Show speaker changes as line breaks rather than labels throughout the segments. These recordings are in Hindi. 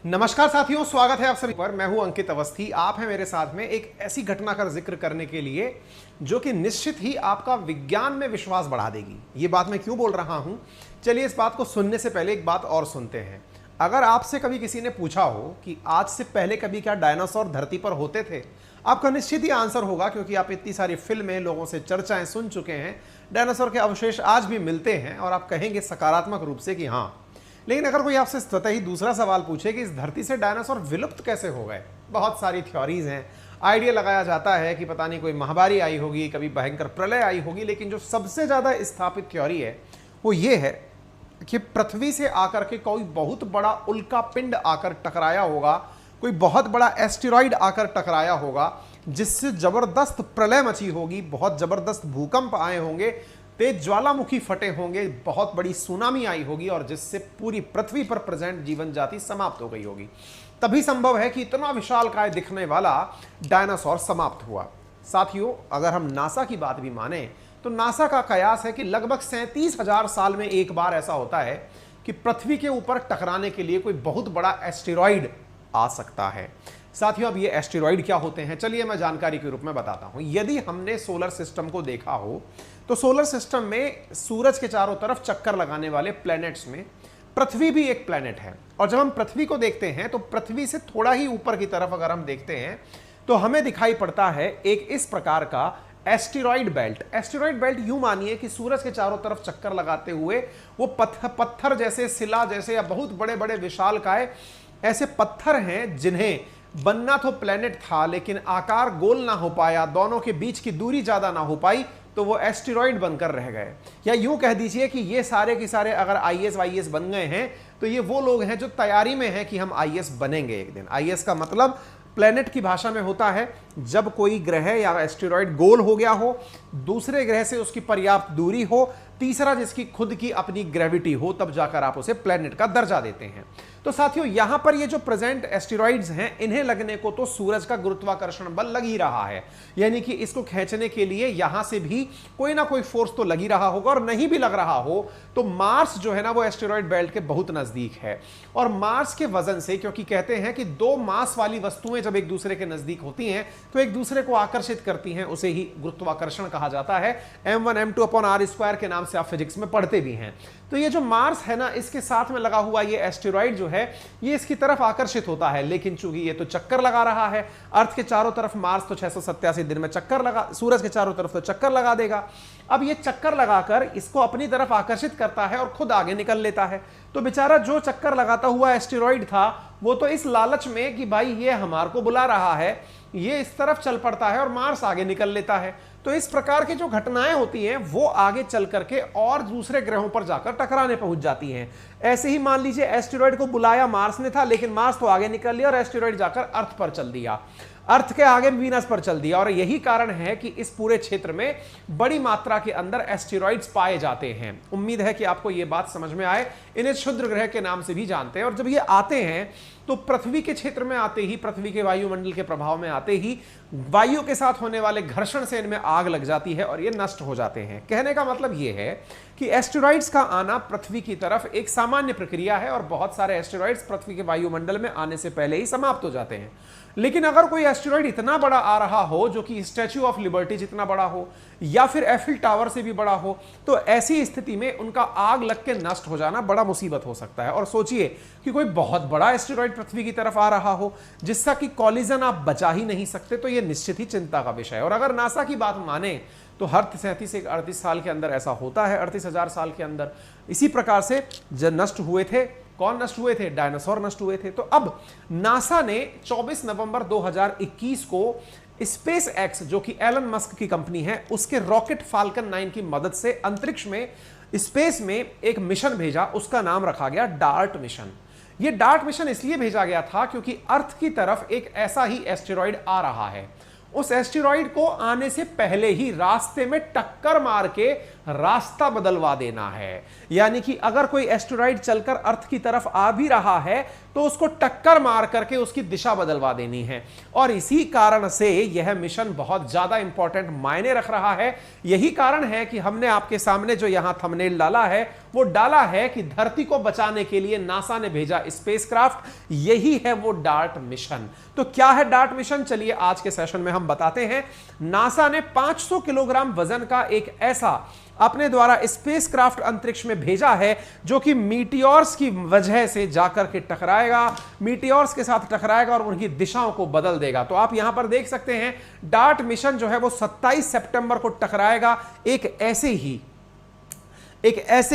नमस्कार साथियों, स्वागत है आप सभी पर। मैं हूं अंकित अवस्थी। आप हैं मेरे साथ में एक ऐसी घटना का जिक्र करने के लिए जो कि निश्चित ही आपका विज्ञान में विश्वास बढ़ा देगी। ये बात मैं क्यों बोल रहा हूं, चलिए इस बात को सुनने से पहले एक बात और सुनते हैं। अगर आपसे कभी किसी ने पूछा हो कि आज से पहले कभी क्या डायनासोर धरती पर होते थे, आपका निश्चित ही आंसर होगा, क्योंकि आप इतनी सारी फिल्में, लोगों से चर्चाएं सुन चुके हैं। डायनासोर के अवशेष आज भी मिलते हैं और आप कहेंगे सकारात्मक रूप से कि हाँ। लेकिन अगर कोई आपसे स्वतः ही दूसरा सवाल पूछे कि इस धरती से डायनासोर विलुप्त कैसे हो गए, बहुत सारी थ्योरीज हैं, आइडिया लगाया जाता है कि पता नहीं कोई महामारी आई होगी, कभी भयंकर प्रलय आई होगी। लेकिन जो सबसे ज्यादा स्थापित थ्योरी है वो ये है कि पृथ्वी से आकर के कोई बहुत बड़ा उल्का पिंड आकर टकराया होगा, कोई बहुत बड़ा एस्टेरॉइड आकर टकराया होगा, जिससे जबरदस्त प्रलय मची होगी, बहुत जबरदस्त भूकंप आए होंगे, तेज ज्वालामुखी फटे होंगे, बहुत बड़ी सुनामी आई होगी और जिससे पूरी पृथ्वी पर प्रेजेंट जीवन जाति समाप्त हो गई होगी। तभी संभव है कि इतना विशालकाय दिखने वाला डायनासोर समाप्त हुआ। साथियों, अगर हम नासा की बात भी माने तो नासा का कयास है कि लगभग 37,000 साल में एक बार ऐसा होता है कि पृथ्वी के ऊपर टकराने के लिए कोई बहुत बड़ा एस्टेरॉइड आ सकता है। साथियों, अब ये एस्टेरॉइड क्या होते हैं, चलिए मैं जानकारी के रूप में बताता हूं। यदि हमने सोलर सिस्टम को देखा हो तो सोलर सिस्टम में सूरज के चारों तरफ चक्कर लगाने वाले प्लैनेट्स में पृथ्वी भी एक प्लैनेट है। और जब हम पृथ्वी को देखते हैं तो पृथ्वी से थोड़ा ही ऊपर की तरफ अगर हम देखते हैं तो हमें दिखाई पड़ता है एक इस प्रकार का एस्टेरॉइड बेल्ट। एस्टेरॉइड बेल्ट यूं मानिए कि सूरज के चारों तरफ चक्कर लगाते हुए वो पत्थर जैसे, शिला जैसे या बहुत बड़े बड़े विशालकाय ऐसे पत्थर हैं जिन्हें बनना तो प्लेनेट था लेकिन आकार गोल ना हो पाया, दोनों के बीच की दूरी ज्यादा ना हो पाई, तो वो एस्टेरॉइड बनकर रह गए। या यूं कह दीजिए कि ये सारे के सारे अगर आईएएस वाईएएस बन गए हैं तो ये वो लोग हैं जो तैयारी में हैं कि हम आईएएस बनेंगे एक दिन। आईएएस का मतलब प्लेनेट की भाषा में होता है जब कोई ग्रह या एस्टेरॉइड गोल हो गया हो, दूसरे ग्रह से उसकी पर्याप्त दूरी हो, तीसरा जिसकी खुद की अपनी ग्रेविटी हो, तब जाकर आप उसे प्लेनेट का दर्जा देते हैं। तो साथियों, यहां पर ये जो प्रेजेंट एस्टेरॉइड्स हैं, इन्हें लगने को तो सूरज का गुरुत्वाकर्षण बल लग ही रहा है, यानी कि इसको खींचने के लिए यहां से भी कोई ना कोई फोर्स तो लग ही रहा होगा। और नहीं भी लग रहा हो तो मार्स जो है ना वो एस्टेरॉइड बेल्ट के बहुत नजदीक है। और मार्स के वजन से, क्योंकि कहते हैं कि दो मास वाली वस्तुएं जब एक दूसरे के नजदीक होती हैं तो एक दूसरे को आकर्षित करती हैं, उसे ही गुरुत्वाकर्षण कहा जाता है। m1 m2 upon r square के नाम से आप फिजिक्स में पढ़ते भी हैं। तो ये जो मार्स है ना, इसके साथ में लगा हुआ ये एस्टेरॉइड जो है ये इसकी तरफ आकर्षित होता है, लेकिन चूंकि ये तो चक्कर लगा रहा है अर्थ के चारों तरफ, मार्स तो 687 दिन में चक्कर लगा, सूरज के चारों तरफ तो चक्कर लगा देगा। अब ये चक्कर लगाकर इसको अपनी तरफ आकर्षित करता है और खुद आगे निकल लेता है। तो बेचारा जो चक्कर लगाता हुआ एस्टेरॉइड था वो तो इस लालच में कि भाई ये हमारे को बुला रहा है, ये इस तरफ चल पड़ता है और मार्स आगे निकल लेता है। तो इस प्रकार की जो घटनाएं होती हैं वो आगे चल करके और दूसरे ग्रहों पर जाकर टकराने पहुंच जाती हैं। ऐसे ही मान लीजिए एस्टेरॉइड को बुलाया मार्स ने था, लेकिन मार्स तो आगे निकल लिया और एस्टेरॉइड जाकर अर्थ पर चल दिया, अर्थ के आगे वीनस पर चल दिया। और यही कारण है कि इस पूरे क्षेत्र में बड़ी मात्रा के अंदर एस्टेरॉइड्स पाए जाते हैं। उम्मीद है कि आपको यह बात समझ में आए। इन्हें क्षुद्र ग्रह के नाम से भी जानते हैं। और जब ये आते हैं तो पृथ्वी के क्षेत्र में आते ही, पृथ्वी के वायुमंडल के प्रभाव में आते ही वायु के साथ होने वाले घर्षण से इनमें आग लग जाती है और ये नष्ट हो जाते हैं। कहने का मतलब ये है कि एस्टेरॉइड्स का आना पृथ्वी की तरफ एक सामान्य प्रक्रिया है और बहुत सारे एस्टेरॉइड्स पृथ्वी के वायुमंडल में आने से पहले ही समाप्त हो जाते हैं। लेकिन अगर कोई एस्टेरॉइड इतना बड़ा आ रहा हो जो कि स्टैच्यू ऑफ लिबर्टी जितना बड़ा हो या फिर एफिल टावर से भी बड़ा हो, तो ऐसी स्थिति में उनका आग लग के नष्ट हो जाना बड़ा मुसीबत हो सकता है। और सोचिए कि कोई बहुत बड़ा एस्टेरॉइड पृथ्वी की तरफ आ रहा हो जिसका कि कॉलिजन आप बचा ही नहीं सकते, तो यह निश्चित ही चिंता का विषय है। और अगर नासा की बात माने तो हर 37 से 38 साल के अंदर ऐसा होता है, 38,000 साल के अंदर इसी प्रकार से जब नष्ट हुए थे। कौन नष्ट हुए थे? डायनासोर नष्ट हुए थे। तो अब नासा ने 24 नवंबर 2021 को स्पेस एक्स, जो कि एलन मस्क की कंपनी है, उसके रॉकेट फाल्कन 9 की मदद से अंतरिक्ष में, स्पेस में एक मिशन भेजा। उसका नाम रखा गया डार्ट मिशन। यह डार्ट मिशन इसलिए भेजा गया था क्योंकि अर्थ की तरफ एक ऐसा ही एस्टेरॉइड आ रहा है। उस एस्टेरॉइड को आने से पहले ही रास्ते में टक्कर मार के रास्ता बदलवा देना है। यानी कि अगर कोई एस्टेरॉइड चलकर अर्थ की तरफ आ भी रहा है तो उसको टक्कर मार करके उसकी दिशा बदलवा देनी है। और इसी कारण से यह मिशन बहुत ज्यादा इंपॉर्टेंट मायने रख रहा है। यही कारण है कि हमने आपके सामने जो यहां थंबनेल डाला है वो डाला है कि धरती को बचाने के लिए नासा ने भेजा स्पेसक्राफ्ट, यही है वो डार्ट मिशन। तो क्या है डार्ट मिशन, चलिए आज के सेशन में हम बताते हैं। नासा ने 500 किलोग्राम वजन का एक ऐसा अपने द्वारा स्पेसक्राफ्ट अंतरिक्ष में भेजा है जो कि मीटियोर्स की वजह से जाकर के टकराएगा, मीटियोर्स के साथ टकराएगा और उनकी दिशाओं को बदल देगा। तो आप यहां पर देख सकते हैं डार्ट मिशन जो है वो 27 सितंबर को टकराएगा एक ऐसे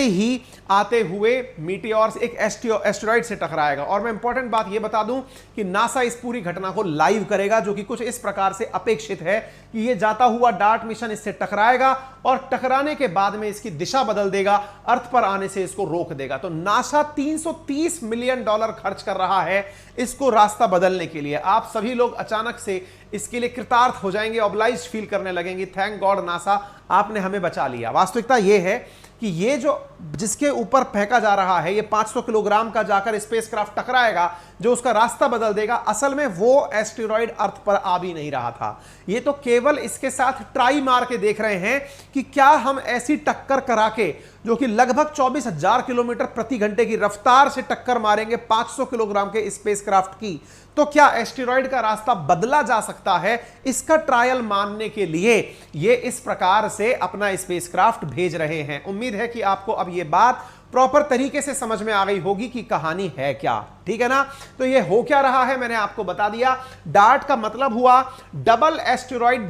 ही आते हुए मीटियोर्स एक एस्टेरॉइड से टकराएगा। और मैं इंपॉर्टेंट बात यह बता दूं कि नासा इस पूरी घटना को लाइव करेगा, जो कि कुछ इस प्रकार से अपेक्षित है कि यह जाता हुआ डार्ट मिशन इससे टकराएगा और टकराने के बाद में इसकी दिशा बदल देगा, अर्थ पर आने से इसको रोक देगा। तो नासा $330 मिलियन खर्च कर रहा है इसको रास्ता बदलने के लिए। आप सभी लोग अचानक से इसके लिए कृतार्थ हो जाएंगे, ऑब्लाइज्ड फील करने लगेंगे, थैंक गॉड नासा आपने हमें बचा लिया। वास्तविकता यह है कि ये जो जिसके ऊपर फेंका जा रहा है ये 500 किलोग्राम का जाकर स्पेसक्राफ्ट टकराएगा जो उसका रास्ता बदल देगा, असल में वो एस्टेरॉइड अर्थ पर आ भी नहीं रहा था। ये तो केवल इसके साथ ट्राई मार के देख रहे हैं कि क्या हम ऐसी टक्कर करा के जो कि लगभग 24,000 किलोमीटर प्रति घंटे की रफ्तार से टक्कर मारेंगे 500 किलोग्राम के स्पेसक्राफ्ट की, तो क्या एस्टेरॉइड का रास्ता बदला जा सकता है, इसका ट्रायल मानने के लिए ये इस प्रकार से अपना स्पेसक्राफ्ट भेज रहे हैं। उम्मीद है कि आपको अब ये बात प्रॉपर तरीके से समझ में आ गई होगी कि कहानी है क्या, ठीक है ना। तो ये हो क्या रहा है मैंने आपको बता दिया। डार्ट का मतलब हुआ डबल एस्टेरॉइड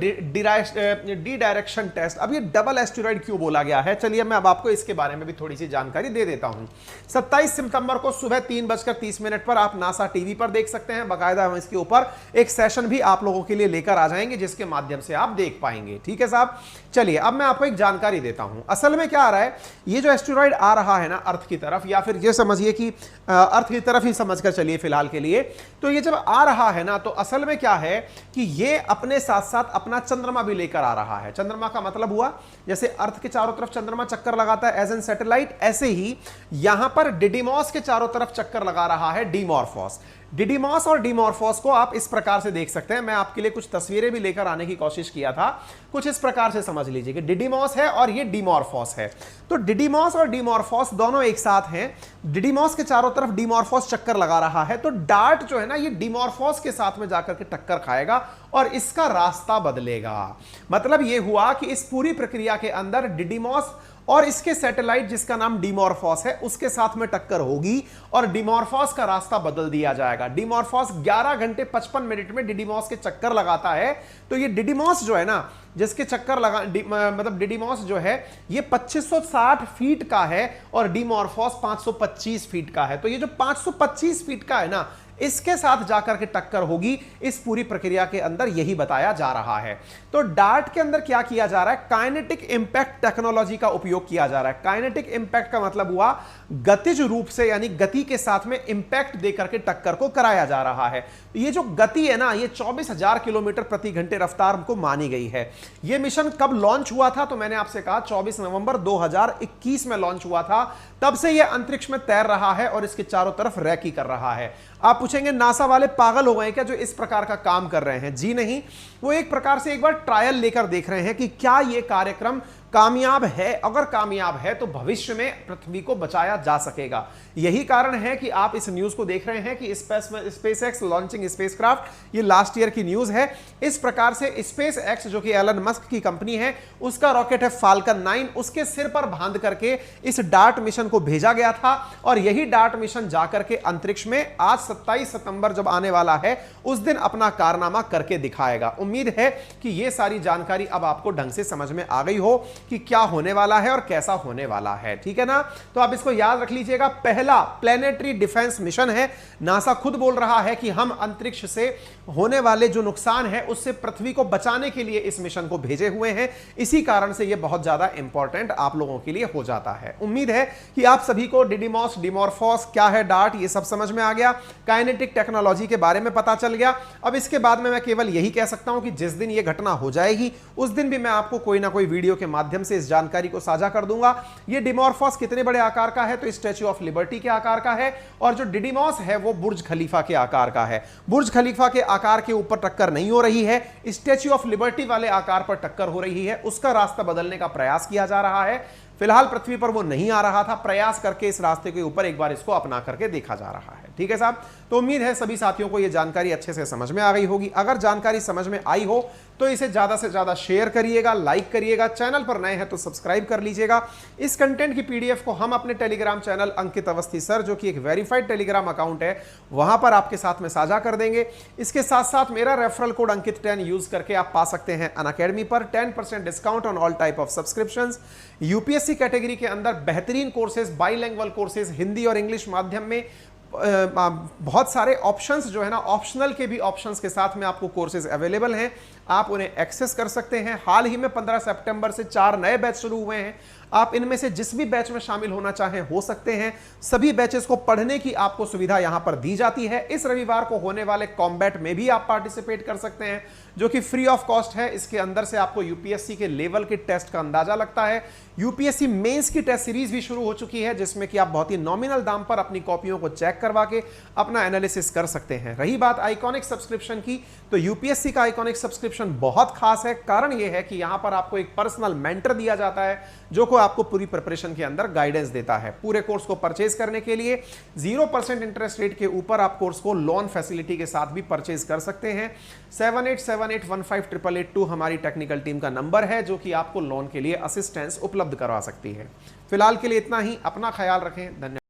डायरेक्शन टेस्ट। अब ये डबल एस्टेरॉइड क्यों बोला गया है, चलिए मैं अब आपको इसके बारे में भी थोड़ी सी जानकारी दे देता हूं। 27 सितंबर को सुबह 3:30 पर आप नासा टीवी पर देख सकते हैं। बाकायदा हम इसके ऊपर एक सेशन भी आप लोगों के लिए लेकर आ जाएंगे जिसके माध्यम से आप देख पाएंगे, ठीक है साहब। चलिए अब मैं आपको एक जानकारी देता हूं। असल में क्या आ रहा है, ये जो एस्टेरॉइड आ रहा है ना अर्थ की तरफ, या फिर ये समझिए कि अर्थ की तरफ ही समझकर चलिए फिलहाल के लिए, तो ये जब आ रहा है ना तो असल में क्या है कि ये अपने साथ साथ अपना चंद्रमा भी लेकर आ रहा है। चंद्रमा का मतलब हुआ जैसे अर्थ के चारों तरफ चंद्रमा चक्कर लगाता है एज एन सैटेलाइट, ऐसे ही यहां पर डिडिमॉस के चारों तरफ चक्कर लगा रहा है डिमॉर्फोस। डिडिमॉस और डिमॉर्फोस को आप इस प्रकार से देख सकते हैं। मैं आपके लिए कुछ तस्वीरें भी लेकर आने की कोशिश किया था, कुछ इस प्रकार से समझ लीजिए कि डिडिमॉस है और ये डिमॉर्फोस है। तो डिडिमॉस और डिमॉर्फोस दोनों एक साथ हैं। डिडिमॉस के चारों तरफ डिमॉर्फोस चक्कर लगा रहा है, तो डार्ट जो है ना ये डिमॉर्फोस के साथ में जाकर के टक्कर खाएगा और इसका रास्ता बदलेगा। मतलब ये हुआ कि इस पूरी प्रक्रिया के अंदर डिडिमॉस और इसके सैटेलाइट जिसका नाम डिमॉर्फोस है उसके साथ में टक्कर होगी और डिमॉर्फोस का रास्ता बदल दिया जाएगा। डिमॉर्फोस 11 घंटे 55 मिनट में डिडिमॉस के चक्कर लगाता है। तो ये डिडिमॉस जो है ना जिसके चक्कर लगा मतलब डिडिमॉस जो है ये 2560 फीट का है और डिमॉर्फोस 525 फीट का है। तो ये जो 525 फीट का है ना इसके साथ जाकर के टक्कर होगी। इस पूरी प्रक्रिया के अंदर यही बताया जा रहा है। तो डार्ट के अंदर क्या किया जा रहा है, काइनेटिक इंपैक्ट टेक्नोलॉजी का उपयोग किया जा रहा है। काइनेटिक इंपैक्ट का मतलब हुआ गतिज रूप से, यानी गति के साथ में इंपैक्ट देकर के टक्कर को कराया जा रहा है। ये जो गति है ना ये 24,000 किलोमीटर प्रति घंटे रफ्तार को मानी गई है। यह मिशन कब लॉन्च हुआ था, तो मैंने आपसे कहा 24 नवंबर 2021 में लॉन्च हुआ था। तब से यह अंतरिक्ष में तैर रहा है और इसके चारों तरफ रैकी कर रहा है। आप पूछेंगे नासा वाले पागल हो गए क्या जो इस प्रकार का काम कर रहे हैं? जी नहीं, वो एक प्रकार से एक बार ट्रायल लेकर देख रहे हैं कि क्या यह कार्यक्रम कामयाब है। अगर कामयाब है तो भविष्य में पृथ्वी को बचाया जा सकेगा। यही कारण है कि आप इस न्यूज को देख रहे हैं कि स्पेसएक्स लॉन्चिंग स्पेसक्राफ्ट, ये लास्ट ईयर की न्यूज है। इस प्रकार से स्पेसएक्स जो कि एलन मस्क की कंपनी है उसका रॉकेट है फाल्कन 9, उसके सिर पर बांध करके इस डार्ट मिशन को भेजा गया था और यही डार्ट मिशन जाकर के अंतरिक्ष में आज 27 सितंबर जब आने वाला है उस दिन अपना कारनामा करके दिखाएगा। उम्मीद है कि यह सारी जानकारी अब आपको ढंग से समझ में आ गई हो कि क्या होने वाला है और कैसा होने वाला है, ठीक है ना। तो आप इसको याद रख लीजिएगा, पहला प्लेनेटरी डिफेंस मिशन है। नासा खुद बोल रहा है कि हम अंतरिक्ष से होने वाले जो नुकसान है उससे पृथ्वी को बचाने के लिए इस मिशन को भेजे हुए हैं। इसी कारण से यह बहुत ज्यादा इंपॉर्टेंट आप लोगों के लिए हो जाता है। उम्मीद है कि आप सभी को डिडिमॉस, डिमॉर्फोस क्या है, डार्ट, ये सब समझ में आ गया। काइनेटिक टेक्नोलॉजी के बारे में पता चल गया। अब इसके बाद में मैं केवल यही कह सकता हूं कि जिस दिन यह घटना हो जाएगी उस दिन भी मैं आपको कोई ना कोई वीडियो के माध्यम माध्यम से इस जानकारी को साझा कर दूंगा। ये डिमॉर्फोस कितने बड़े आकार का है, तो स्टैच्यू ऑफ लिबर्टी के आकार का है, और जो डिडिमॉस है वो बुर्ज खलीफा के आकार का है। बुर्ज खलीफा के आकार के ऊपर टक्कर नहीं हो रही है, स्टैच्यू ऑफ लिबर्टी वाले आकार पर टक्कर हो रही है। उसका रास्ता बदलने का प्रयास किया जा रहा है। फिलहाल पृथ्वी पर वो नहीं आ रहा था, प्रयास करके इस रास्ते के ऊपर एक बार इसको अपना करके देखा जा रहा है। ठीक है साहब, तो उम्मीद है सभी साथियों को ये जानकारी अच्छे से समझ में आ गई होगी। अगर जानकारी समझ में आई हो तो इसे ज्यादा से ज्यादा शेयर करिएगा, लाइक करिएगा, चैनल पर नए हैं तो सब्सक्राइब कर लीजिएगा। इस कंटेंट की पीडीएफ को हम अपने टेलीग्राम चैनल अंकित अवस्थी सर, जो कि एक वेरीफाइड टेलीग्राम अकाउंट है, वहां पर आपके साथ में साझा कर देंगे। इसके साथ साथ मेरा रेफरल कोड अंकित 10 यूज करके आप पा सकते हैं अनअकैडमी पर 10% discount on all type of subscriptions. UPSC category के अंदर बेहतरीन कोर्सेज, बाइलैंग्वेज कोर्सेज, हिंदी और इंग्लिश माध्यम में बहुत सारे ऑप्शंस जो है ना, ऑप्शनल के भी ऑप्शंस के साथ में आपको कोर्सेज अवेलेबल हैं, आप उन्हें एक्सेस कर सकते हैं। हाल ही में 15 सितंबर से 4 नए बैच शुरू हुए हैं। आप इनमें से जिस भी बैच में शामिल होना चाहें हो सकते हैं। सभी बैचेस को पढ़ने की आपको सुविधा यहां पर दी जाती है। इस रविवार को होने वाले कॉम्बैट में भी आप पार्टिसिपेट कर सकते हैं, जो कि फ्री ऑफ कॉस्ट है। इसके अंदर से आपको यूपीएससी के लेवल के टेस्ट का अंदाजा लगता है। यूपीएससी मेंस की टेस्ट सीरीज भी शुरू हो चुकी है, जिसमें कि आप बहुत ही नॉमिनल दाम पर अपनी कॉपियों को चेक करवा के अपना एनालिसिस कर सकते हैं। रही बात आइकॉनिक सब्सक्रिप्शन की, तो यूपीएससी का आइकॉनिक सब्सक्रिप्शन बहुत खास है। कारण यह है कि यहां पर आपको एक पर्सनल मेंटर दिया जाता है, जो को आपको पूरी प्रिपरेशन के अंदर गाइडेंस देता है। पूरे कोर्स को परचेज करने के लिए 0% इंटरेस्ट रेट के ऊपर आप कोर्स को लोन फैसिलिटी के साथ भी परचेज कर सकते हैं। 7878158882 हमारी टेक्निकल टीम का नंबर है, जो कि आपको लोन के लिए असिस्टेंस उपलब्ध करवा सकती है। फिलहाल के लिए इतना ही। अपना ख्याल रखें। धन्यवाद।